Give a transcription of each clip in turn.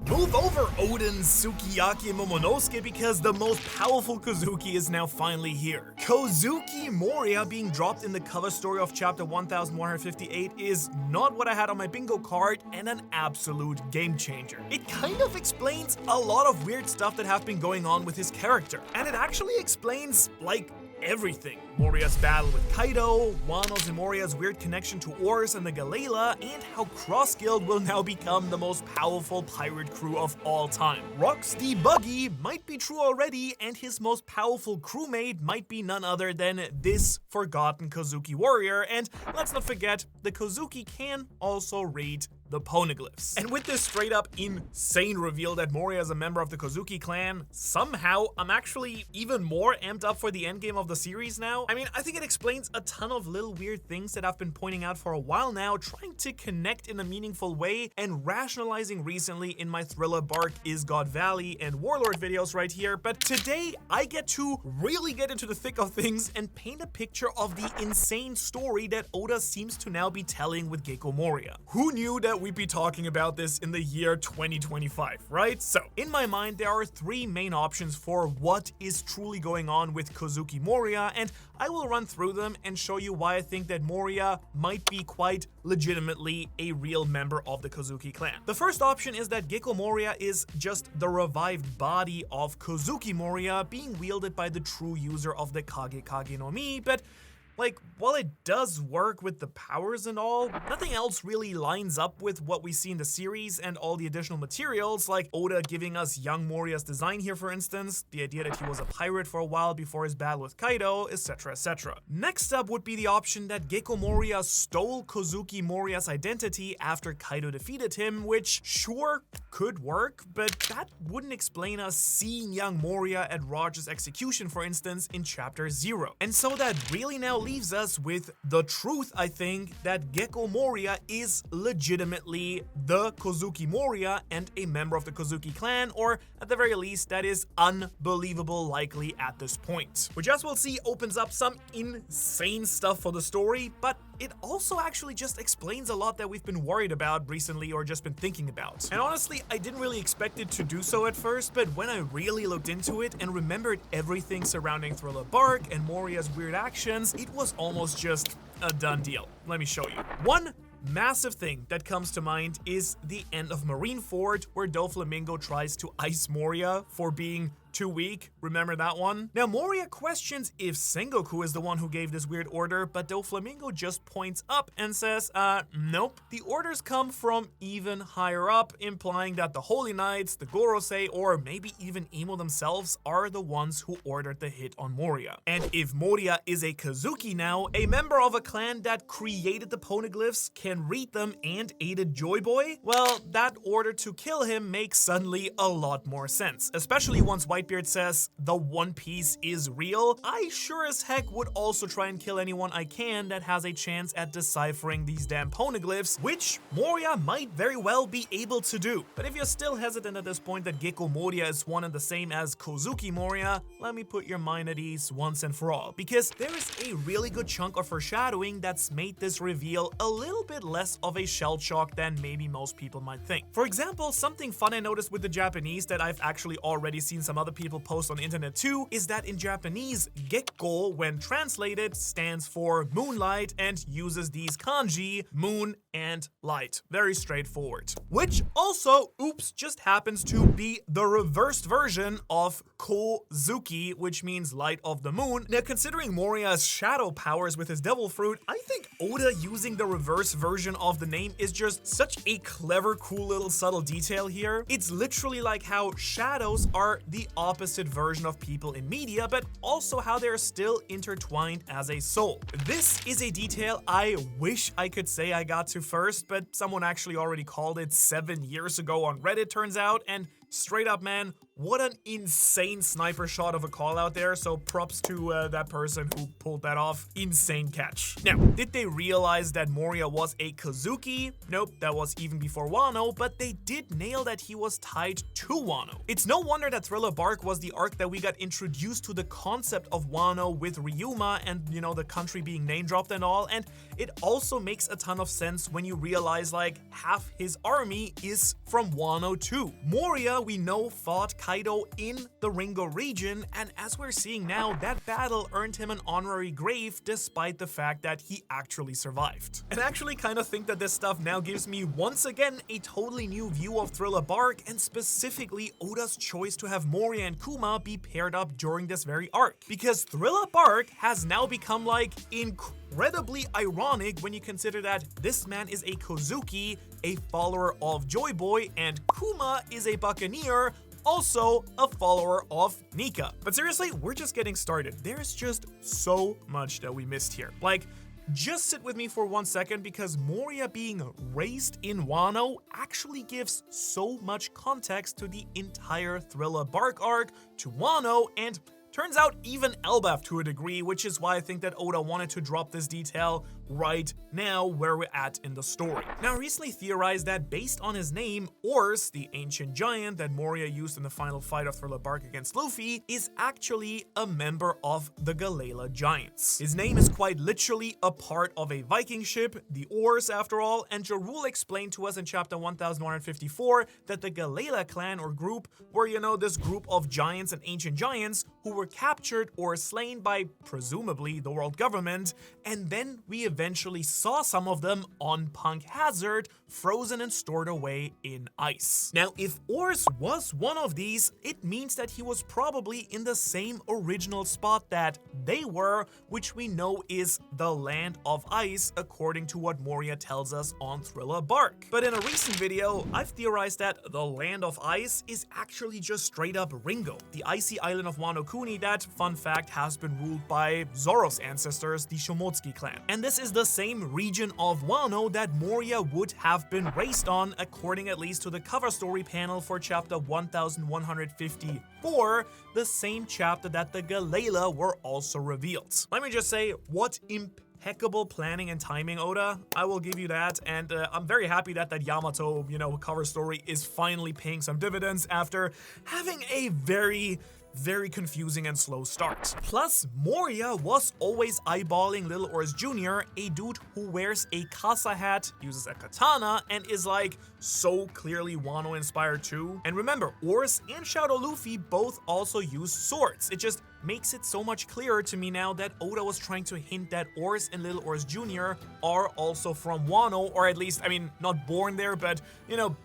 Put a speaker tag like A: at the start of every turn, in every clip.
A: Move over, Oden, Sukiyaki, and Momonosuke, because the most powerful Kozuki is now finally here. Kozuki Moria being dropped in the cover story of chapter 1158 is not what I had on my bingo card, and an absolute game changer. It kind of explains a lot of weird stuff that have been going on with his character, and it actually explains, like, everything. Moria's battle with Kaido, Wano's and Moria's weird connection to Oars and the Galela, and how Cross Guild will now become the most powerful pirate crew of all time. Rock's debuggy might be true already, and his most powerful crewmate might be none other than this forgotten Kozuki warrior, and let's not forget, the Kozuki can also read the poneglyphs. And with this straight up insane reveal that Moria is a member of the Kozuki clan, somehow I'm actually even more amped up for the endgame of the series now. I mean, I think it explains a ton of little weird things that I've been pointing out for a while now, trying to connect in a meaningful way and rationalizing recently in my Thriller Bark Is God Valley and Warlord videos right here. But today I get to really get into the thick of things and paint a picture of the insane story that Oda seems to now be telling with Gekko Moria. Who knew that we'd be talking about this in the year 2025, right? So, in my mind, there are three main options for what is truly going on with Kozuki Moria, and I will run through them and show you why I think that Moria might be quite legitimately a real member of the Kozuki clan. The first option is that Gekko Moria is just the revived body of Kozuki Moria being wielded by the true user of the Kage Kage no Mi, but like, while it does work with the powers and all, nothing else really lines up with what we see in the series and all the additional materials, like Oda giving us young Moria's design here, for instance, the idea that he was a pirate for a while before his battle with Kaido, etc, etc. Next up would be the option that Gekko Moria stole Kozuki Moria's identity after Kaido defeated him, which sure could work, but that wouldn't explain us seeing young Moria at Roger's execution, for instance, in chapter 0. And so that really now leaves us with the truth, I think, that Gekko Moria is legitimately the Kozuki Moria and a member of the Kozuki clan, or at the very least, that is unbelievable likely at this point. Which, as we'll see, opens up some insane stuff for the story, but it also actually just explains a lot that we've been worried about recently or just been thinking about. And honestly, I didn't really expect it to do so at first, but when I really looked into it and remembered everything surrounding Thriller Bark and Moria's weird actions, it was almost just a done deal. Let me show you. One massive thing that comes to mind is the end of Marineford, where Doflamingo tries to ice Moria for being too weak. Remember that one? Now, Moria questions if Sengoku is the one who gave this weird order, but Doflamingo just points up and says, nope. The orders come from even higher up, implying that the Holy Knights, the Gorosei, or maybe even Imo themselves are the ones who ordered the hit on Moria. And if Moria is a Kozuki now, a member of a clan that created the poneglyphs, can read them, and aided Joy Boy, well, that order to kill him makes suddenly a lot more sense, especially once Whitebeard says the One Piece is real. I sure as heck would also try and kill anyone I can that has a chance at deciphering these damn poneglyphs, which Moria might very well be able to do. But if you're still hesitant at this point that Gekko Moria is one and the same as Kozuki Moria, let me put your mind at ease once and for all, because there is a really good chunk of foreshadowing that's made this reveal a little bit less of a shell shock than maybe most people might think. For example, something fun I noticed with the Japanese that I've actually already seen some other people post on the internet too, is that in Japanese, Gekko, when translated, stands for moonlight and uses these kanji, moon and light. Very straightforward. Which also, oops, just happens to be the reversed version of Kozuki, which means light of the moon. Now, considering Moria's shadow powers with his devil fruit, I think Oda using the reverse version of the name is just such a clever, cool little subtle detail here. It's literally like how shadows are the opposite version of people in media, but also how they're still intertwined as a soul. This is a detail I wish I could say I got to first, but someone actually already called it 7 years ago on Reddit, turns out, and straight up, man, what an insane sniper shot of a call out there, so props to that person who pulled that off. Insane catch. Now, did they realize that Moria was a Kozuki? Nope, that was even before Wano, but they did nail that he was tied to Wano. It's no wonder that Thriller Bark was the arc that we got introduced to the concept of Wano with Ryuma and, you know, the country being name dropped and all, and it also makes a ton of sense when you realize like half his army is from Wano too. Moria, we know, fought Kaido in the Ringo region, and as we're seeing now, that battle earned him an honorary grave despite the fact that he actually survived. And I actually kind of think that this stuff now gives me once again a totally new view of Thriller Bark, and specifically Oda's choice to have Moria and Kuma be paired up during this very arc. Because Thriller Bark has now become like incredibly ironic when you consider that this man is a Kozuki, a follower of Joy Boy, and Kuma is a buccaneer, also a follower of Nika. But seriously, we're just getting started. There's just so much that we missed here. Like, just sit with me for 1 second, because Moria being raised in Wano actually gives so much context to the entire Thriller Bark arc, to Wano, and turns out even Elbaf to a degree, which is why I think that Oda wanted to drop this detail right now where we're at in the story. Now, I recently theorized that based on his name, Ors, the ancient giant that Moria used in the final fight of Thriller Bark against Luffy, is actually a member of the Galala Giants. His name is quite literally a part of a Viking ship, the Ors after all, and Jarul explained to us in chapter 1154 that the Galala clan or group were, you know, this group of giants and ancient giants who were captured or slain by presumably the world government, and then we eventually saw some of them on Punk Hazard, frozen and stored away in ice. Now, if Ors was one of these, it means that he was probably in the same original spot that they were, which we know is the Land of Ice, according to what Moria tells us on Thriller Bark. But in a recent video, I've theorized that the Land of Ice is actually just straight up Ringo, the icy island of Wano Kuni that, fun fact, has been ruled by Zoro's ancestors, the Shomotsuki clan. And this is the same region of Wano that Moria would have been raised on, according at least to the cover story panel for chapter 1154, the same chapter that the Galala were also revealed. Let me just say, what impeccable planning and timing, Oda. I will give you that, and I'm very happy that Yamato, you know, cover story is finally paying some dividends after having a very confusing and slow start. Plus, Moria was always eyeballing Little Ors Jr., a dude who wears a casa hat, uses a katana, and is like so clearly Wano inspired too. And remember, Ors and Shadow Luffy both also use swords. It just makes it so much clearer to me now that Oda was trying to hint that Ors and Little Ors Jr. are also from Wano, or at least, I mean, not born there, but, you know,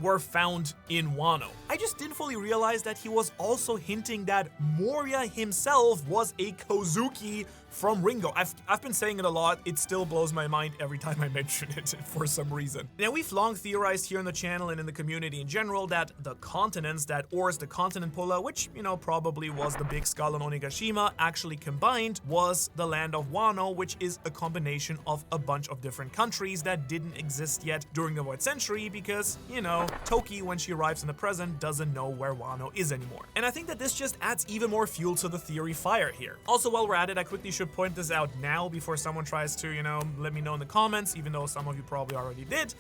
A: were found in Wano. I just didn't fully realize that he was also hinting that Moria himself was a Kozuki from Ringo. I've been saying it a lot. It still blows my mind every time I mention it for some reason. Now, we've long theorized here on the channel and in the community in general that the continents that Ors, the continent puller, which, you know, probably was the big skull on Onigashima, actually combined was the land of Wano, which is a combination of a bunch of different countries that didn't exist yet during the Void Century because, you know, Toki, when she arrives in the present, doesn't know where Wano is anymore. And I think that this just adds even more fuel to the theory fire here. Also, while we're at it, I quickly should point this out now before someone tries to, you know, let me know in the comments, even though some of you probably already did.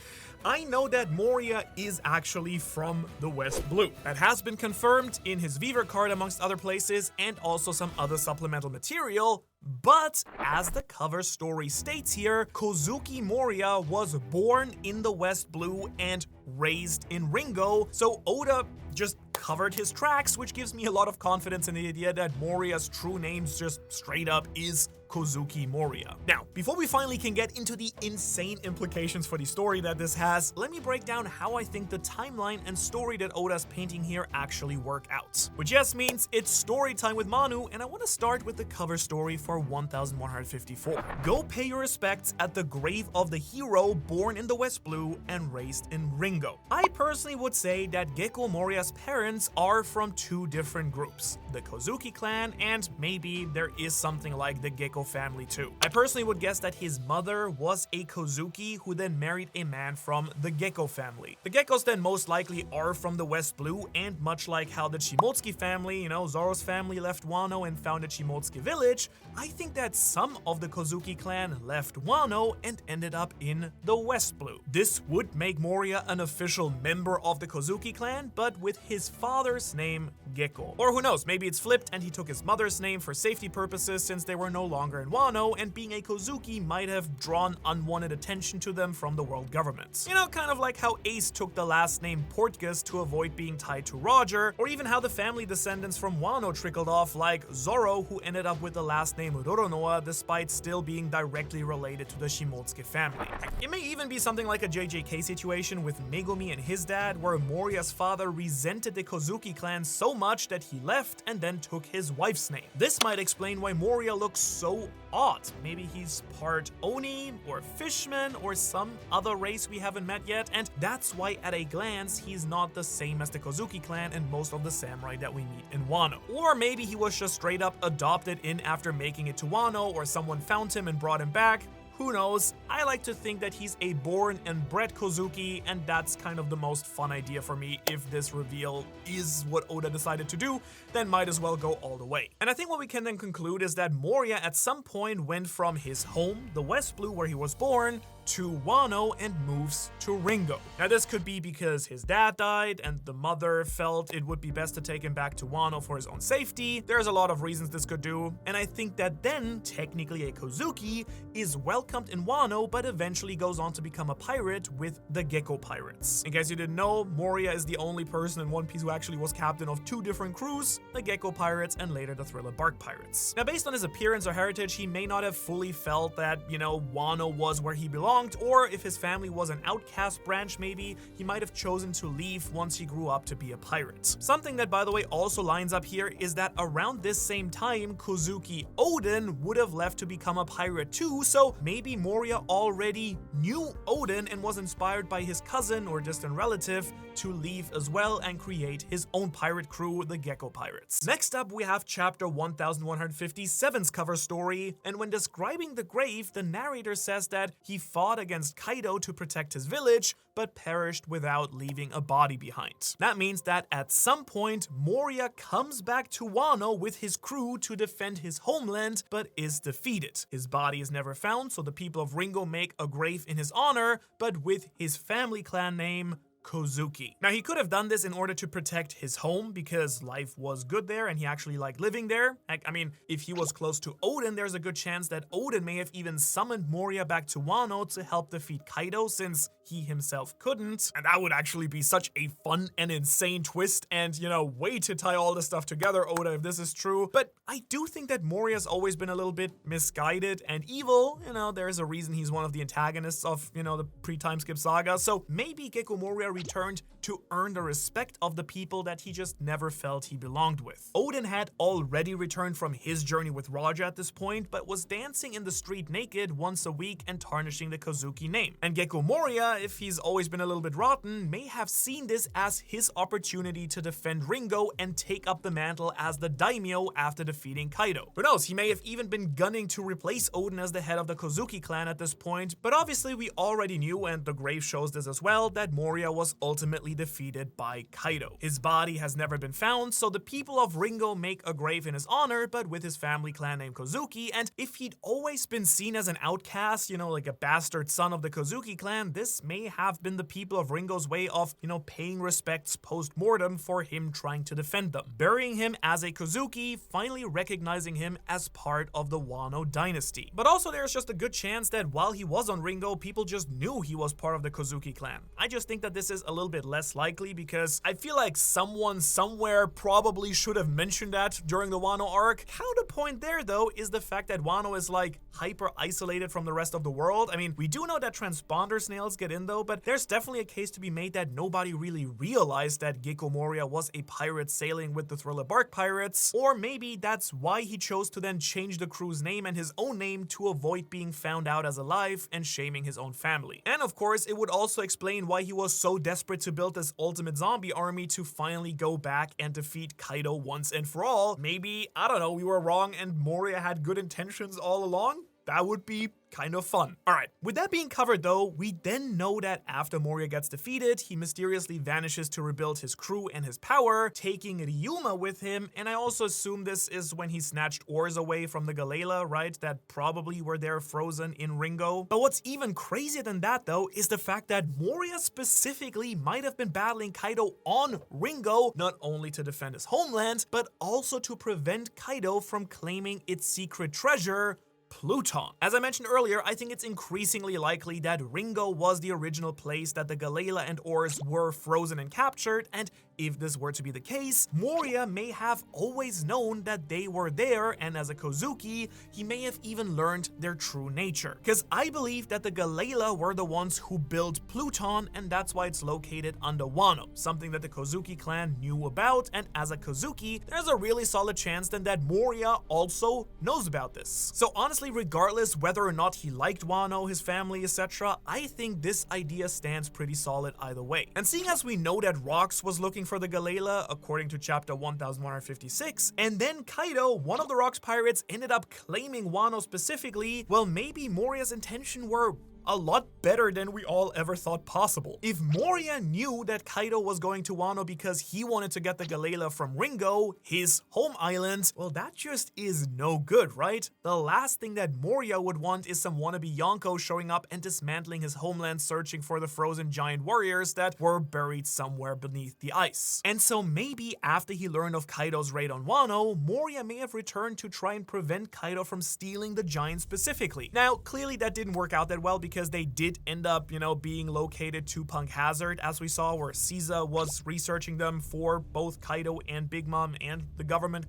A: I know that Moria is actually from the West Blue. That has been confirmed in his Weaver card amongst other places and also some other supplemental material. But as the cover story states here, Kozuki Moria was born in the West Blue and raised in Ringo, so Oda just covered his tracks, which gives me a lot of confidence in the idea that Moria's true name just straight up is Kozuki Moria. Now, before we finally can get into the insane implications for the story that this has, let me break down how I think the timeline and story that Oda's painting here actually work out. Which yes means it's story time with Manu, and I want to start with the cover story for 1154. Go pay your respects at the grave of the hero born in the West Blue and raised in Ringo. I personally would say that Gekko Moria's Moria's parents are from two different groups, the Kozuki clan, and maybe there is something like the Gecko family too. I personally would guess that his mother was a Kozuki who then married a man from the Gecko family. The Geckos then most likely are from the West Blue, and much like how the Shimotsuki family, Zoro's family left Wano and founded Shimotsuki village, I think that some of the Kozuki clan left Wano and ended up in the West Blue. This would make Moria an official member of the Kozuki clan, but with his father's name, Gecko. Or who knows, maybe it's flipped and he took his mother's name for safety purposes since they were no longer in Wano, and being a Kozuki might have drawn unwanted attention to them from the world government. Kind of like how Ace took the last name Portgas to avoid being tied to Roger, or even how the family descendants from Wano trickled off, like Zoro, who ended up with the last name Roronoa despite still being directly related to the Shimotsuki family. It may even be something like a JJK situation with Megumi and his dad, where Moria's father resented the Kozuki clan so much that he left and then took his wife's name. This might explain why Moria looks so odd. Maybe he's part Oni or Fishman or some other race we haven't met yet, and that's why at a glance he's not the same as the Kozuki clan and most of the samurai that we meet in Wano. Or maybe he was just straight up adopted in after making it to Wano, or someone found him and brought him back. Who knows? I like to think that he's a born and bred Kozuki, and that's kind of the most fun idea for me. If this reveal is what Oda decided to do, then might as well go all the way. And I think what we can then conclude is that Moria at some point went from his home, the West Blue where he was born, to Wano and moves to Ringo. Now this could be because his dad died and the mother felt it would be best to take him back to Wano for his own safety. There's a lot of reasons this could do, and I think that then technically a Kozuki is welcomed in Wano but eventually goes on to become a pirate with the Gecko Pirates. In case you didn't know, Moria is the only person in One Piece who actually was captain of two different crews, the Gecko Pirates and later the Thriller Bark Pirates. Now based on his appearance or heritage, he may not have fully felt that, Wano was where he belonged, or if his family was an outcast branch maybe, he might have chosen to leave once he grew up to be a pirate. Something that, by the way, also lines up here is that around this same time, Kozuki Oden would have left to become a pirate too, so maybe Moria already knew Oden and was inspired by his cousin or distant relative to leave as well and create his own pirate crew, the Gecko Pirates. Next up, we have chapter 1157's cover story, and when describing the grave, the narrator says that he fought against Kaido to protect his village, but perished without leaving a body behind. That means that at some point, Moria comes back to Wano with his crew to defend his homeland, but is defeated. His body is never found, so the people of Ringo make a grave in his honor, but with his family clan name, Kozuki. Now, he could have done this in order to protect his home because life was good there and he actually liked living there. I mean, if he was close to Oden, there's a good chance that Oden may have even summoned Moria back to Wano to help defeat Kaido since he himself couldn't. And that would actually be such a fun and insane twist and, way to tie all this stuff together, Oda, if this is true. But I do think that Moria's always been a little bit misguided and evil. There's a reason he's one of the antagonists of, the pre-time skip saga. So maybe Gecko Moria returned to earn the respect of the people that he just never felt he belonged with. Oden had already returned from his journey with Roger at this point, but was dancing in the street naked once a week and tarnishing the Kozuki name. And Gecko Moria, if he's always been a little bit rotten, may have seen this as his opportunity to defend Ringo and take up the mantle as the daimyo after defeating Kaido. Who knows, he may have even been gunning to replace Oden as the head of the Kozuki clan at this point, but obviously we already knew, and the grave shows this as well, that Moria was ultimately defeated by Kaido. His body has never been found, so the people of Ringo make a grave in his honor, but with his family clan named Kozuki, and if he'd always been seen as an outcast, like a bastard son of the Kozuki clan, this may have been the people of Ringo's way of, paying respects post-mortem for him trying to defend them. Burying him as a Kozuki, finally recognizing him as part of the Wano dynasty. But also there's just a good chance that while he was on Ringo, people just knew he was part of the Kozuki clan. I just think that this is a little bit less likely because I feel like someone somewhere probably should have mentioned that during the Wano arc. Counterpoint there though is the fact that Wano is like hyper isolated from the rest of the world. I mean, we do know that transponder snails get it in though, but there's definitely a case to be made that nobody really realized that Gecko Moria was a pirate sailing with the Thriller Bark pirates, or maybe that's why he chose to then change the crew's name and his own name to avoid being found out as alive and shaming his own family. And of course, it would also explain why he was so desperate to build this ultimate zombie army to finally go back and defeat Kaido once and for all. Maybe, I don't know, we were wrong and Moria had good intentions all along? That would be kind of fun. Alright, with that being covered though, we then know that after Moria gets defeated, he mysteriously vanishes to rebuild his crew and his power, taking Ryuma with him, and I also assume this is when he snatched oars away from the Gala, right, that probably were there frozen in Ringo. But what's even crazier than that though, is the fact that Moria specifically might have been battling Kaido on Ringo, not only to defend his homeland, but also to prevent Kaido from claiming its secret treasure, Pluton. As I mentioned earlier, I think it's increasingly likely that Ringo was the original place that the Galala and Oars were frozen and captured, and if this were to be the case, Moria may have always known that they were there, and as a Kozuki, he may have even learned their true nature. Because I believe that the Galala were the ones who built Pluton, and that's why it's located under Wano, something that the Kozuki clan knew about, and as a Kozuki, there's a really solid chance then that Moria also knows about this. So honestly, regardless whether or not he liked Wano, his family, etc., I think this idea stands pretty solid either way. And seeing as we know that Rox was looking for the Galala, according to chapter 1156, and then Kaido, one of the Rox pirates, ended up claiming Wano specifically, well, maybe Moria's intention were a lot better than we all ever thought possible. If Moria knew that Kaido was going to Wano because he wanted to get the Galala from Ringo, his home island, well, that just is no good, right? The last thing that Moria would want is some wannabe Yonko showing up and dismantling his homeland, searching for the frozen giant warriors that were buried somewhere beneath the ice. And so maybe after he learned of Kaido's raid on Wano, Moria may have returned to try and prevent Kaido from stealing the giant specifically. Now, clearly that didn't work out that well because they did end up, being located to Punk Hazard, as we saw, where Caesar was researching them for both Kaido and Big Mom and the government ?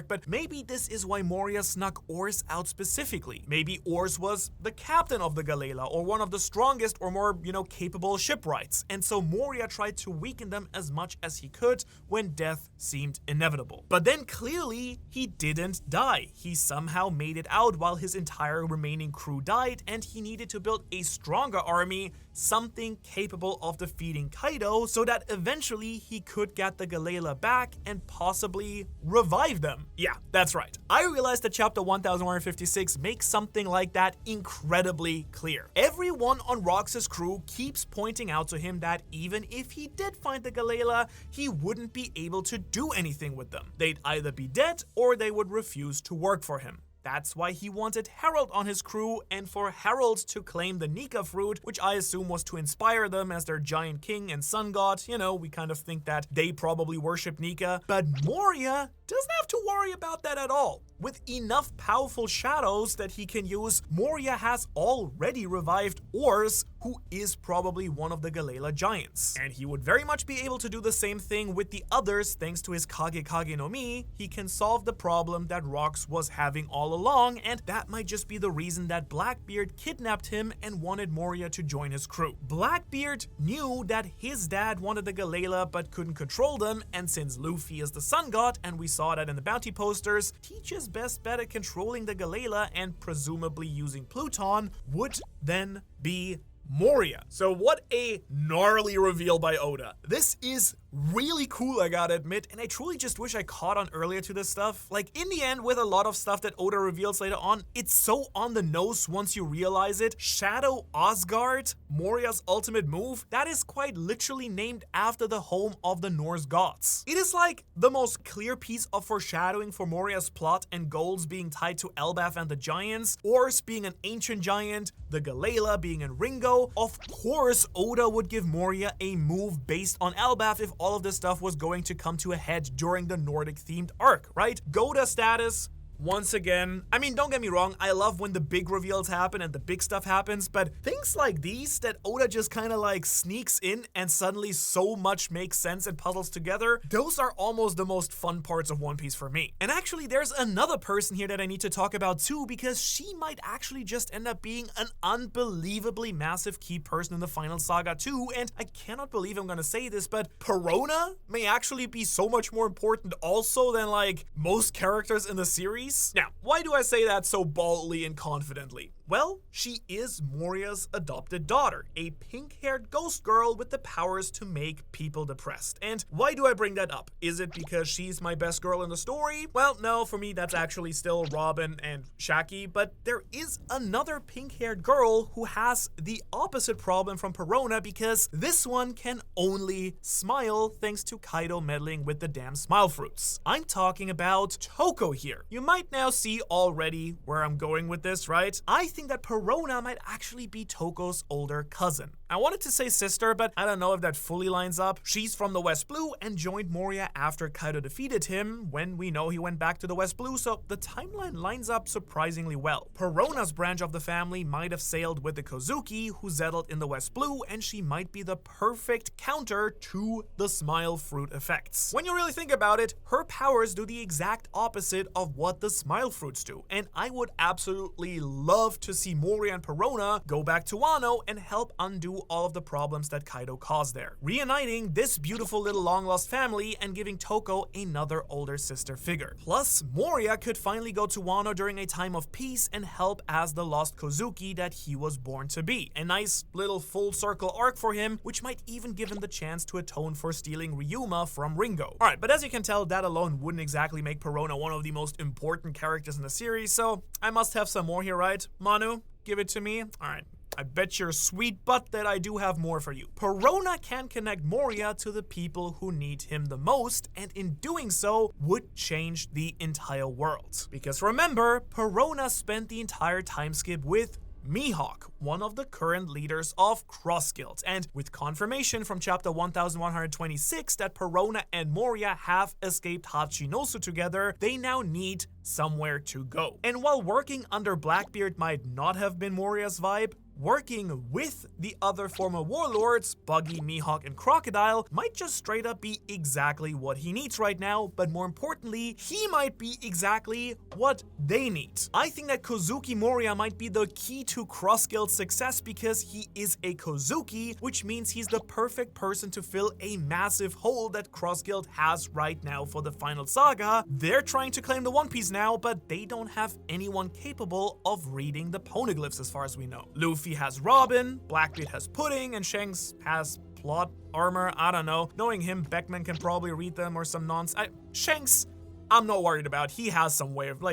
A: But maybe this is why Moria snuck Ors out specifically. Maybe Ors was the captain of the Galala or one of the strongest or more, capable shipwrights. And so Moria tried to weaken them as much as he could when death seemed inevitable. But then clearly he didn't die. He somehow made it out while his entire remaining crew died, and he needed to build a stronger army, something capable of defeating Kaido, so that eventually he could get the Galala back and possibly revive them. Yeah, that's right. I realized that chapter 1156 makes something like that incredibly clear. Everyone on Rox's crew keeps pointing out to him that even if he did find the Galala, he wouldn't be able to do anything with them. They'd either be dead or they would refuse to work for him. That's why he wanted Harold on his crew, and for Harold to claim the Nika fruit, which I assume was to inspire them as their giant king and sun god. We kind of think that they probably worship Nika. But Moria doesn't have to worry about that at all. With enough powerful shadows that he can use, Moria has already revived Ors, who is probably one of the Galala giants. And he would very much be able to do the same thing with the others thanks to his Kage Kage no Mi. He can solve the problem that Rox was having all along, and that might just be the reason that Blackbeard kidnapped him and wanted Moria to join his crew. Blackbeard knew that his dad wanted the Galala but couldn't control them, and since Luffy is the sun god, and we saw that in the bounty posters, Teach's best bet at controlling the Galala and presumably using Pluton would then be Moria. So what a gnarly reveal by Oda. This is really cool, I gotta admit, and I truly just wish I caught on earlier to this stuff. Like, in the end, with a lot of stuff that Oda reveals later on, it's so on the nose once you realize it. Shadow Asgard, Moria's ultimate move, that is quite literally named after the home of the Norse gods. It is like the most clear piece of foreshadowing for Moria's plot and goals being tied to Elbaf and the giants, Ors being an ancient giant, the Galala being in Ringo. Of course, Oda would give Moria a move based on Elbaf if all of this stuff was going to come to a head during the Nordic-themed arc, right? Goda status, once again, I mean, don't get me wrong, I love when the big reveals happen and the big stuff happens, but things like these that Oda just kind of like sneaks in and suddenly so much makes sense and puzzles together, those are almost the most fun parts of One Piece for me. And actually, there's another person here that I need to talk about too, because she might actually just end up being an unbelievably massive key person in the final saga too, and I cannot believe I'm gonna say this, but Perona may actually be so much more important also than like most characters in the series. Now, why do I say that so boldly and confidently? Well, she is Moria's adopted daughter, a pink-haired ghost girl with the powers to make people depressed. And why do I bring that up? Is it because she's my best girl in the story? Well, no, for me that's actually still Robin and Shaki, but there is another pink-haired girl who has the opposite problem from Perona, because this one can only smile thanks to Kaido meddling with the damn smile fruits. I'm talking about Toko here. You might now see already where I'm going with this, right? I think that Perona might actually be Toko's older cousin. I wanted to say sister, but I don't know if that fully lines up. She's from the West Blue and joined Moria after Kaido defeated him, when we know he went back to the West Blue, so the timeline lines up surprisingly well. Perona's branch of the family might have sailed with the Kozuki, who settled in the West Blue, and she might be the perfect counter to the smile fruit effects. When you really think about it, her powers do the exact opposite of what the smile fruits do, and I would absolutely love to see Moria and Perona go back to Wano and help undo all of the problems that Kaido caused there, reuniting this beautiful little long-lost family and giving Toko another older sister figure. Plus, Moria could finally go to Wano during a time of peace and help as the lost Kozuki that he was born to be. A nice little full circle arc for him, which might even give him the chance to atone for stealing Ryuma from Ringo. Alright, but as you can tell, that alone wouldn't exactly make Perona one of the most important characters in the series, so I must have some more here, right? Manu, give it to me. Alright. I bet your sweet butt that I do have more for you. Perona can connect Moria to the people who need him the most, and in doing so, would change the entire world. Because remember, Perona spent the entire time skip with Mihawk, one of the current leaders of Cross Guild, and with confirmation from chapter 1126 that Perona and Moria have escaped Hachinosu together, they now need somewhere to go. And while working under Blackbeard might not have been Moria's vibe, working with the other former warlords, Buggy, Mihawk, and Crocodile, might just straight up be exactly what he needs right now, but more importantly, he might be exactly what they need. I think that Kozuki Moria might be the key to Cross Guild's success because he is a Kozuki, which means he's the perfect person to fill a massive hole that Cross Guild has right now for the final saga. They're trying to claim the One Piece now, but they don't have anyone capable of reading the poneglyphs as far as we know. Luffy has Robin, Blackbeard has Pudding, and Shanks has plot armor. I don't know. Knowing him, Beckman can probably read them or some nonsense. Shanks, I'm not worried about. He has some way of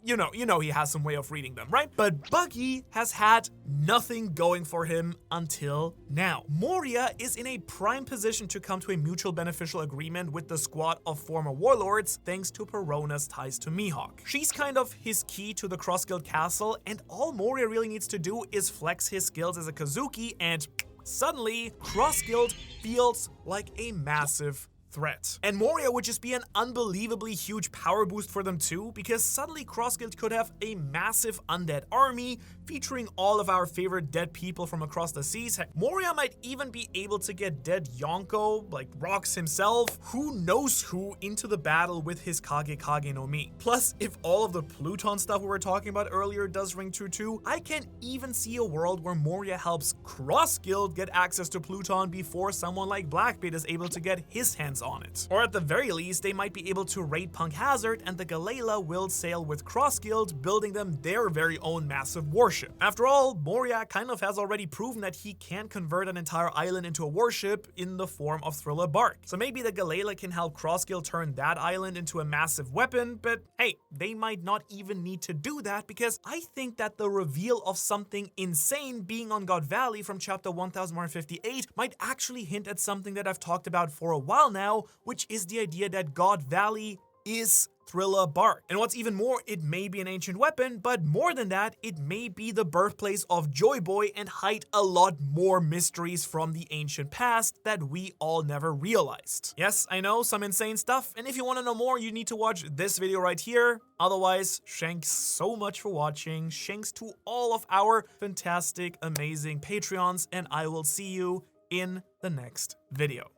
A: you know he has some way of reading them, right? But Buggy has had nothing going for him until now. Moria is in a prime position to come to a mutual beneficial agreement with the squad of former warlords thanks to Perona's ties to Mihawk. She's kind of his key to the Cross Guild castle, and all Moria really needs to do is flex his skills as a Kozuki, and suddenly Cross Guild feels like a massive threat. And Moria would just be an unbelievably huge power boost for them too, because suddenly Cross Guild could have a massive undead army featuring all of our favorite dead people from across the seas. Heck, Moria might even be able to get dead Yonko, like Rocks himself, who knows who, into the battle with his Kage Kage no Mi. Plus, if all of the Pluton stuff we were talking about earlier does ring true too, I can even see a world where Moria helps Cross Guild get access to Pluton before someone like Blackbeard is able to get his hands on it. Or at the very least, they might be able to raid Punk Hazard, and the Gallela will sail with Cross Guild, building them their very own massive warship. After all, Moria kind of has already proven that he can convert an entire island into a warship in the form of Thriller Bark. So maybe the Gallela can help Cross Guild turn that island into a massive weapon, but hey, they might not even need to do that, because I think that the reveal of something insane being on God Valley from chapter 1158 might actually hint at something that I've talked about for a while now, which is the idea that God Valley is thriller bark. And what's even more, it may be an ancient weapon, but more than that, it may be the birthplace of Joy Boy and hide a lot more mysteries from the ancient past that we all never realized. Yes, I know, some insane stuff, and if you want to know more, you need to watch this video right here. Otherwise, thanks so much for watching. Thanks to all of our fantastic, amazing Patreons, and I will see you in the next video.